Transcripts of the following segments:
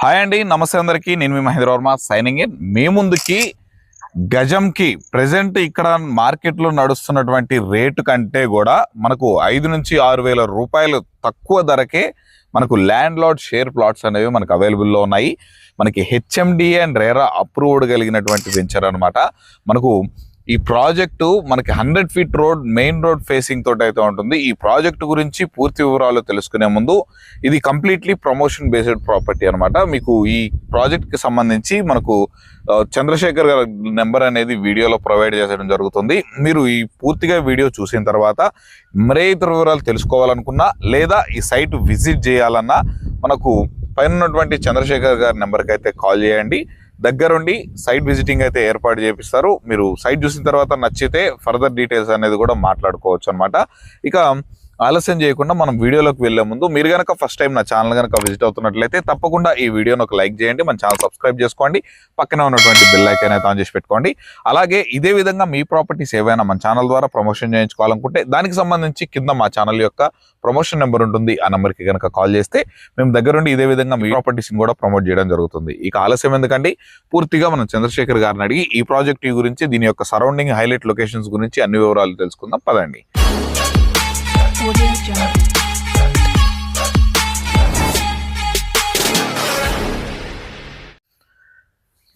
Hi అండి, నమస్తే అందరికీ. నేను మీ మహేంద్ర వర్మ సైనింగ్ ఇన్. మీ ముందుకి గజంకి ప్రెసెంట్ ఇక్కడ మార్కెట్లో నడుస్తున్నటువంటి రేటు కంటే కూడా మనకు 5 నుంచి 6 వేల రూపాయలు తక్కువ ధరకే మనకు ల్యాండ్ లార్డ్ షేర్ ప్లాట్స్ అనేవి మనకు అవైలబుల్లో ఉన్నాయి. మనకి హెచ్ఎండిఏ అండ్ రేరా అప్రూవ్డ్ కలిగినటువంటి వెంచర్ అనమాట. మనకు ఈ ప్రాజెక్టు మనకి 100 feet road, main road facing తోటి అయితే ఉంటుంది. ఈ ప్రాజెక్టు గురించి పూర్తి వివరాలు తెలుసుకునే ముందు, ఇది కంప్లీట్లీ ప్రమోషన్ బేస్డ్ ప్రాపర్టీ అనమాట. మీకు ఈ ప్రాజెక్ట్కి సంబంధించి మనకు చంద్రశేఖర్ గారి నెంబర్ అనేది వీడియోలో ప్రొవైడ్ చేసడం జరుగుతుంది. మీరు ఈ పూర్తిగా వీడియో చూసిన తర్వాత మరే ఇతర వివరాలు తెలుసుకోవాలనుకున్నా లేదా ఈ సైట్ విజిట్ చేయాలన్నా మనకు పైన ఉన్నటువంటి చంద్రశేఖర్ గారి నెంబర్కి అయితే కాల్ చేయండి. దగ్గరుండి సైట్ విజిటింగ్ అయితే ఏర్పాటు చేపిస్తారు. మీరు సైట్ చూసిన తర్వాత నచ్చితే ఫర్దర్ డీటెయిల్స్ అనేది కూడా మాట్లాడుకోవచ్చు అనమాట. ఇక ఆలస్యం చేయకుండా మనం వీడియోలోకి వెళ్లే ముందు, మీరు కనుక ఫస్ట్ టైం నా ఛానల్ కనుక విజిట్ అవుతున్నట్లయితే తప్పకుండా ఈ వీడియోని ఒక లైక్ చేయండి, మన ఛానల్ సబ్స్క్రైబ్ చేసుకోండి, పక్కనే ఉన్నటువంటి బెల్ ఐకాన్ అయితే ఆన్ చేసి పెట్టుకోండి. అలాగే ఇదే విధంగా మీ ప్రాపర్టీస్ ఏవైనా మన ఛానల్ ద్వారా ప్రమోషన్ చేయించుకోవాలనుకుంటే దానికి సంబంధించి కింద మా ఛానల్ యొక్క ప్రమోషన్ నెంబర్ ఉంటుంది. ఆ నెంబర్కి కనుక కాల్ చేస్తే మేము దగ్గరుండి ఇదే విధంగా మీ ప్రాపర్టీస్ని కూడా ప్రమోట్ చేయడం జరుగుతుంది. ఇక ఆలస్యం ఎందుకండి, పూర్తిగా మనం చంద్రశేఖర్ గారిని అడిగి ఈ ప్రాజెక్ట్ గురించి, దీని యొక్క సరౌండింగ్ హైలైట్ లొకేషన్స్ గురించి అన్ని వివరాలు తెలుసుకుందాం. పదండి.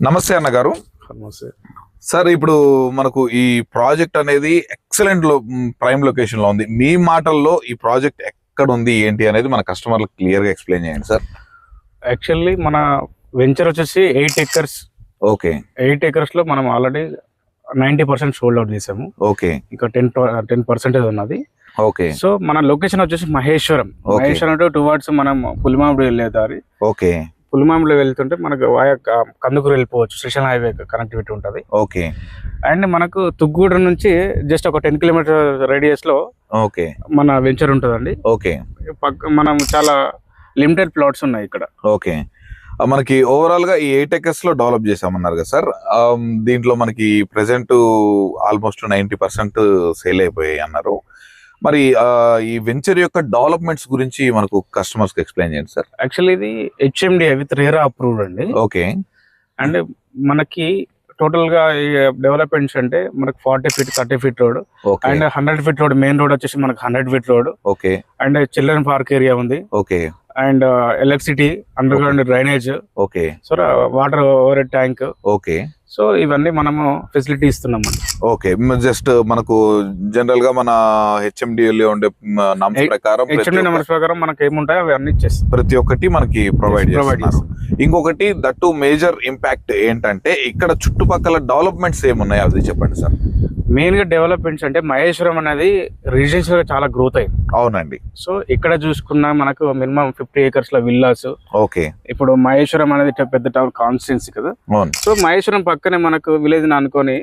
నమస్తే అన్నగారు. నమస్తే సార్, ఇప్పుడు మనకు ఈ ప్రాజెక్ట్ అనేది ఎక్సలెంట్ ప్రైమ్ లొకేషన్ లో ఉంది. మీ మాటల్లో ఈ ప్రాజెక్ట్ ఎక్కడ ఉంది, ఏంటి అనేది మన కస్టమర్లకు క్లియర్ గా ఎక్స్ప్లెయిన్ చేయండి సార్. యాక్చువల్లీ మన వెంచర్ వచ్చేసి 8 acres. ఓకే, 8 acres లో మనం ఆల్రెడీ 90% సోల్డ్ అవుట్ చేసాము. ఓకే, ఇంకా 10% ఉన్నది. ఓకే. సో మన లొకేషన్ వచ్చేసి మహేశ్వరం. మహేశ్వరం టువర్డ్స్ మనం పులిమామిడి వెళ్ళే దారి. ఓకే, పులిమామిడిలో వెళ్తుంటే మనకు కందుకూరు వెళ్ళిపోవచ్చు. శ్రీశైలం హైవే కనెక్టివిటీ ఉంటుంది. ఓకే. అండ్ మనకు తుగ్గూడ నుంచి జస్ట్ ఒక 10 kilometer రేడియస్ లో ఓకే మన వెంచర్ ఉంటుందండి. ఓకే. మనం చాలా లిమిటెడ్ ప్లాట్స్ ఉన్నాయి ఇక్కడ. ఓకే. మనకి ఓవరాల్ గా ఈ 8 acres లో డెవలప్ చేసామన్నారు కదా సార్. దీంట్లో మనకి ప్రెసెంట్ ఆల్మోస్ట్ 90% సేల్ అయిపోయాయి అన్నారు. మరి ఈ వెంచర్ యొక్క డెవలప్మెంట్స్ గురించి మనకు కస్టమర్స్ కి ఎక్స్ప్లెయిన్ చేయండి సార్. యాక్చువల్లీ ఇది హెచ్ఎండి విత్ రేరా అప్రూవ్డ్ అండి. ఓకే. అండ్ మనకి టోటల్ గా డెవలప్మెంట్స్ అంటే మనకి 40 feet 30 feet road and 100 feet road. Main road వచ్చేసి మనకి 100 feet road. Okay. And children park area ఉంది. Okay. And electricity, under ground drainage. Okay. So water over head tank. Okay. So ఇవన్నీ మనము facility ఇస్తున్నాం. Okay. Just మనకు general గా మన హెచ్ఎండిలో ఉండే నమ్స్ ప్రకారం మనకి ఏముంటాయో అవి అన్ని ఇచ్చేస్తాం. ప్రతి ఒక్కటి మనకి ప్రొవైడ్ చేస్తారు. ఇంకొకటి దట్టు మేజర్ ఇంపాక్ట్ ఏంటంటే ఇక్కడ చుట్టుపక్కల డెవలప్మెంట్స్ ఏమున్నాయి అది చెప్పండి సార్. మెయిన్ గా డెవలప్మెంట్స్ అంటే మహేశ్వరం అనేది రెసిడెన్షియల్ గా చాలా గ్రోత్ అయింది. అవునండి. సో ఇక్కడ చూసుకున్నా మనకు మినిమం 50 acres లో విల్లాస్. ఓకే. ఇప్పుడు మహేశ్వరం అనేది పెద్ద టౌన్ కాన్స్టిట్యున్సీ కదా. సో మహేశ్వరం పక్కనే మనకు విలేజ్ అనుకొని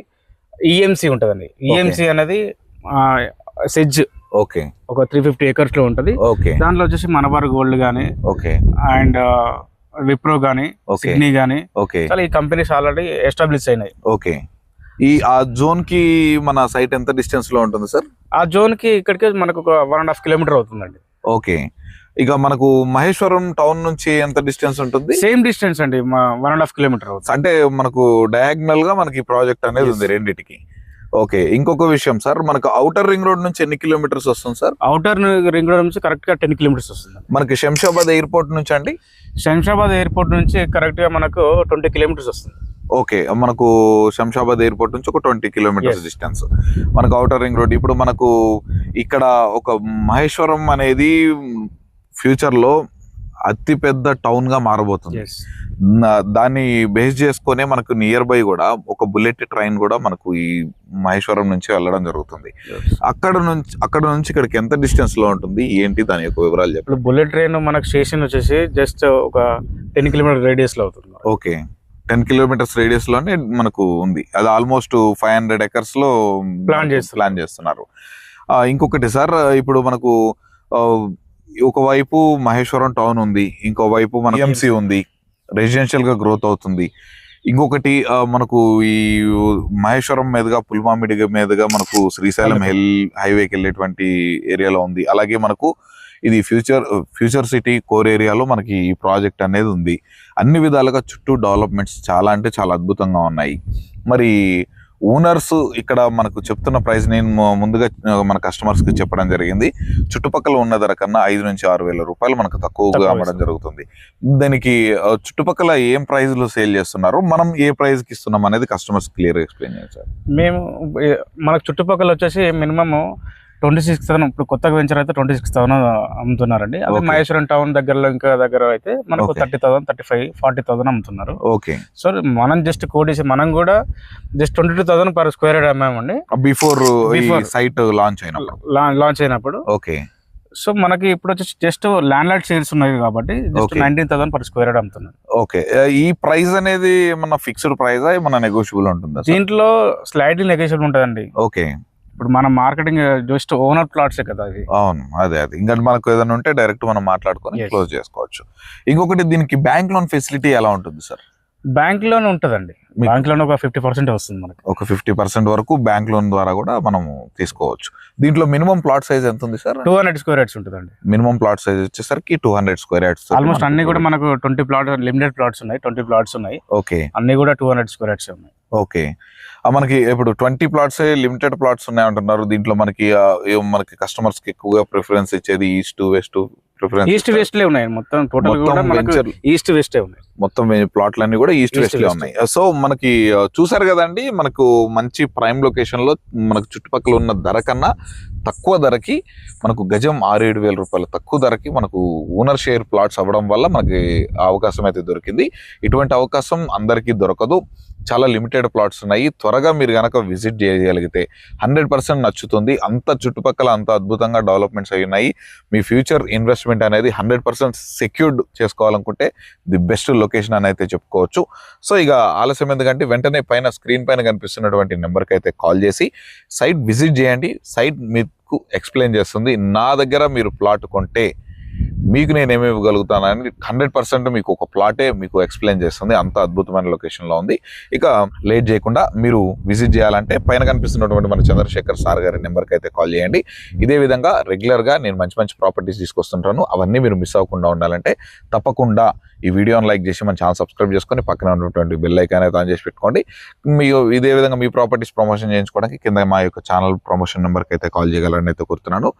ఈఎంసీ ఉంటదండి. ఈఎంసీ అనేది సెజ్. ఓకే. ఒక 350 acres లో ఉంటది. ఓకే. దాంట్లో వచ్చేసి మనబార్ గోల్డ్ గానీ, ఓకే, అండ్ విప్రో గానీ, సిడ్నీ గానీ, ఓకే, చాలా ఈ కంపెనీస్ ఆల్రెడీ ఎస్టాబ్లిష్ అయినాయి. ఓకే. ఆ జోన్ కి మన సైట్ ఎంత డిస్టెన్స్ లో ఉంటుంది సార్? ఆ జోన్ కి ఇక్కడికి మనకు ఒక 1.5 kilometer అవుతుందండి. ఓకే. ఇక మనకు మహేశ్వరం టౌన్ నుంచి ఎంత డిస్టెన్స్ ఉంటుంది? సేమ్ డిస్టెన్స్ అండి, 1.5 kilometer అవుతుంది. అంటే మనకు డయాగ్నల్ గా మనకి ప్రాజెక్ట్ అనేది ఉంది రెండింటికి. ఓకే. ఇంకొక విషయం సార్, మనకు ఔటర్ రింగ్ రోడ్ నుంచి ఎన్ని కిలోమీటర్స్ వస్తుంది సార్? ఔటర్ రింగ్ రోడ్ నుంచి కరెక్ట్ గా 10 kilometers వస్తుంది. మనకి శంషాబాద్ ఎయిర్పోర్ట్ నుంచి అండి? శంషాబాద్ ఎయిర్పోర్ట్ నుంచి కరెక్ట్ గా మనకు 20 kilometers వస్తుంది. ఓకే. మనకు శంషాబాద్ ఎయిర్పోర్ట్ నుంచి ఒక 20 kilometers డిస్టెన్స్ మనకు ఔటర్ రింగ్ రోడ్. ఇప్పుడు మనకు ఇక్కడ ఒక మహేశ్వరం అనేది ఫ్యూచర్ లో అతి పెద్ద టౌన్ గా మారబోతుంది. దాన్ని బేస్ చేసుకునే మనకు నియర్ బై కూడా ఒక బుల్లెట్ ట్రైన్ కూడా మనకు ఈ మహేశ్వరం నుంచి వెళ్ళడం జరుగుతుంది. అక్కడ నుంచి ఇక్కడికి ఎంత డిస్టెన్స్ లో ఉంటుంది, ఏంటి దాని యొక్క వివరాలు చెప్పండి. బుల్లెట్ ట్రైన్ మనకు స్టేషన్ వచ్చేసి జస్ట్ ఒక 10 kilometer రేడియస్ లో అవుతుంది. ఓకే. 10 kilometers రేడియస్ లోనే మనకు ఉంది. అది ఆల్మోస్ట్ 500 acres లో ప్లాన్ చేస్తున్నారు. ఇంకొకటి సార్, ఇప్పుడు మనకు ఒకవైపు మహేశ్వరం టౌన్ ఉంది, ఇంకోవైపు మన ఎంసీ ఉంది, రెసిడెన్షియల్ గా గ్రోత్ అవుతుంది. ఇంకొకటి మనకు ఈ మహేశ్వరం మీదుగా పుల్మామిడి మీదుగా మనకు శ్రీశైలం హైవేకి వెళ్ళేటువంటి ఏరియాలో ఉంది. అలాగే మనకు ఇది ఫ్యూచర్ సిటీ కోర్ ఏరియాలో మనకి ఈ ప్రాజెక్ట్ అనేది ఉంది. అన్ని విధాలుగా చుట్టూ డెవలప్మెంట్స్ చాలా అంటే చాలా అద్భుతంగా ఉన్నాయి. మరి ఓనర్స్ ఇక్కడ మనకు చెప్తున్న ప్రైస్ నేను ముందుగా మన కస్టమర్స్ కి చెప్పడం జరిగింది. చుట్టుపక్కల ఉన్న ధర కన్నా 5 నుంచి 6 వేల రూపాయలు మనకు తక్కువగా అమ్మడం జరుగుతుంది. దానికి చుట్టుపక్కల ఏం ప్రైస్ లో సేల్ చేస్తున్నారు, మనం ఏ ప్రైస్ కి ఇస్తున్నాం అనేది కస్టమర్స్ క్లియర్ ఎక్స్ప్లెయిన్ చేస్తారు. మేము మనకు చుట్టుపక్కల వచ్చేసి మినిమమ్ 26,000, ఇప్పుడు కొత్తగా వెంచర్ అయితే 26,000 అమ్ముతున్నారండి. అదే మహేశ్వరం టౌన్ దగ్గరలో ఇంకా దగ్గర అయితే మనకు 30,000, 35,000, 40,000 అమ్ముతున్నారు. ఓకే. సో మనం జస్ట్ కోడేసి మనం కూడా జస్ట్ 22,000 per square yard అమ్మామండి బిఫోర్ సైట్ లాంచ్ అయినప్పుడు. ఓకే. సో మనకి ఇప్పుడు వచ్చేసి జస్ట్ ల్యాండ్ లార్డ్ సేల్స్ ఉన్నాయి కాబట్టి జస్ట్ 19,000 per square yard అమ్ముతున్నారు. ఓకే. ఈ ప్రైస్ అనేది మన ఫిక్స్డ్ ప్రైస్ మన నెగోషియబుల్ ఉంటుందా? దీంట్లో స్లైడ్లీ నెగోషియబుల్ ఉంటుందండి. ఓకే. ఇప్పుడు మనం మార్కెటింగ్ జస్ట్ ఓనర్ ప్లాట్స్ కదా అది. అవును, అదే ఇంకా మనకు ఏదైనా ఉంటే డైరెక్ట్ మనం మాట్లాడుకొని క్లోజ్ చేసుకోవచ్చు. ఇంకొకటి, దీనికి బ్యాంక్ లోన్ ఫెసిలిటీ ఎలా ఉంటుంది సార్? బ్యాంక్ లోన్ ఉంటుందండి. బ్యాంక్ లోన్ ఒక 50% వస్తుంది మనకి. ఒక 50% వరకు బ్యాంక్ లోన్ ద్వారా కూడా మనం తీసుకోవచ్చు. దీంట్లో మినిమం ప్లాట్ సైజ్ ఎంత ఉంది సార్? 200 square yards ఉంటుందండి. మినిమం ప్లాట్ సైజ్ వచ్చేసరికి 200 square yards. ఆల్మోస్ట్ అన్ని కూడా మనకు 20 ప్లాట్ లిమిటెడ్ ప్లాట్స్ ఉన్నాయి, 20 ప్లాట్స్ ఉన్నాయి. ఓకే. అన్ని కూడా 200 square yards ఉన్నాయి. ఓకే. మనకి ఇప్పుడు 20 ప్లాట్స్ లిమిటెడ్ ప్లాట్స్ ఉన్నాయి అంటున్నారు. దీంట్లో మనకి కస్టమర్స్ కి ఎక్కువగా ప్రిఫరెన్స్ ఇచ్చేది east west preference? East west లే ఉన్నాయి మొత్తం. టోటల్ కూడా మనకు ఈస్ట్ వెస్ట్ ఉన్నాయి. మొత్తం ప్లాట్లన్నీ కూడా ఈస్ట్ వెస్ట్ లో ఉన్నాయి. సో మనకి చూసారు కదండి, మనకు మంచి ప్రైమ్ లొకేషన్ లో మనకు చుట్టుపక్కల ఉన్న ధర కన్నా తక్కువ ధరకి మనకు గజం 6-7 వేల రూపాయలు తక్కువ ధరకి మనకు ఓనర్ షేర్ ప్లాట్స్ అవ్వడం వల్ల మనకి అవకాశం అయితే దొరికింది. ఇటువంటి అవకాశం అందరికీ దొరకదు. చాలా లిమిటెడ్ ప్లాట్స్ ఉన్నాయి. త్వరగా మీరు కనుక విజిట్ చేయగలిగితే 100% నచ్చుతుంది. అంత చుట్టుపక్కల అంత అద్భుతంగా డెవలప్మెంట్స్ అయి ఉన్నాయి. మీ ఫ్యూచర్ ఇన్వెస్ట్మెంట్ అనేది 100% సెక్యూర్డ్ చేసుకోవాలనుకుంటే ది బెస్ట్ లొకేషన్ అని అయితే చెప్పుకోవచ్చు. సో ఇక ఆలస్యం ఎందుకంటే వెంటనే పైన స్క్రీన్ పైన కనిపిస్తున్నటువంటి నెంబర్కి అయితే కాల్ చేసి సైట్ విజిట్ చేయండి. సైట్ మీకు ఎక్స్ప్లెయిన్ చేస్తుంది. నా దగ్గర మీరు ప్లాట్ కొంటే మీకు నేను ఏమి ఇవ్వగలుగుతానని 100% మీకు ఒక ప్లాటే మీకు ఎక్స్ప్లెయిన్ చేస్తుంది. అంత అద్భుతమైన లొకేషన్లో ఉంది. ఇక లేట్ చేయకుండా మీరు విజిట్ చేయాలంటే పైన కనిపిస్తున్నటువంటి మన చంద్రశేఖర్ సార్ గారి నెంబర్కి అయితే కాల్ చేయండి. ఇదే విధంగా రెగ్యులర్గా నేను మంచి మంచి ప్రాపర్టీస్ తీసుకొస్తుంటాను. అవన్నీ మీరు మిస్ అవ్వకుండా ఉండాలంటే తప్పకుండా ఈ వీడియోని లైక్ చేసి మన ఛానల్ సబ్స్క్రైబ్ చేసుకొని పక్కన ఉన్నటువంటి బెల్ ఐకాన్ అయితే ఆన్ చేసి పెట్టుకోండి. మీరు ఇదే విధంగా మీ ప్రాపర్టీస్ ప్రమోషన్ చేయించుకోవడానికి కింద మా యొక్క ఛానల్ ప్రమోషన్ నెంబర్కి అయితే కాల్ చేయగలరని అయితే కోరుతున్నాను.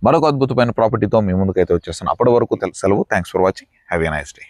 మరొక అద్భుతమైన ప్రాపర్టీతో మీ ముందుకైతే వచ్చేస్తాను. అప్పటి వరకు సెలవు. Thanks for watching. Have a nice day.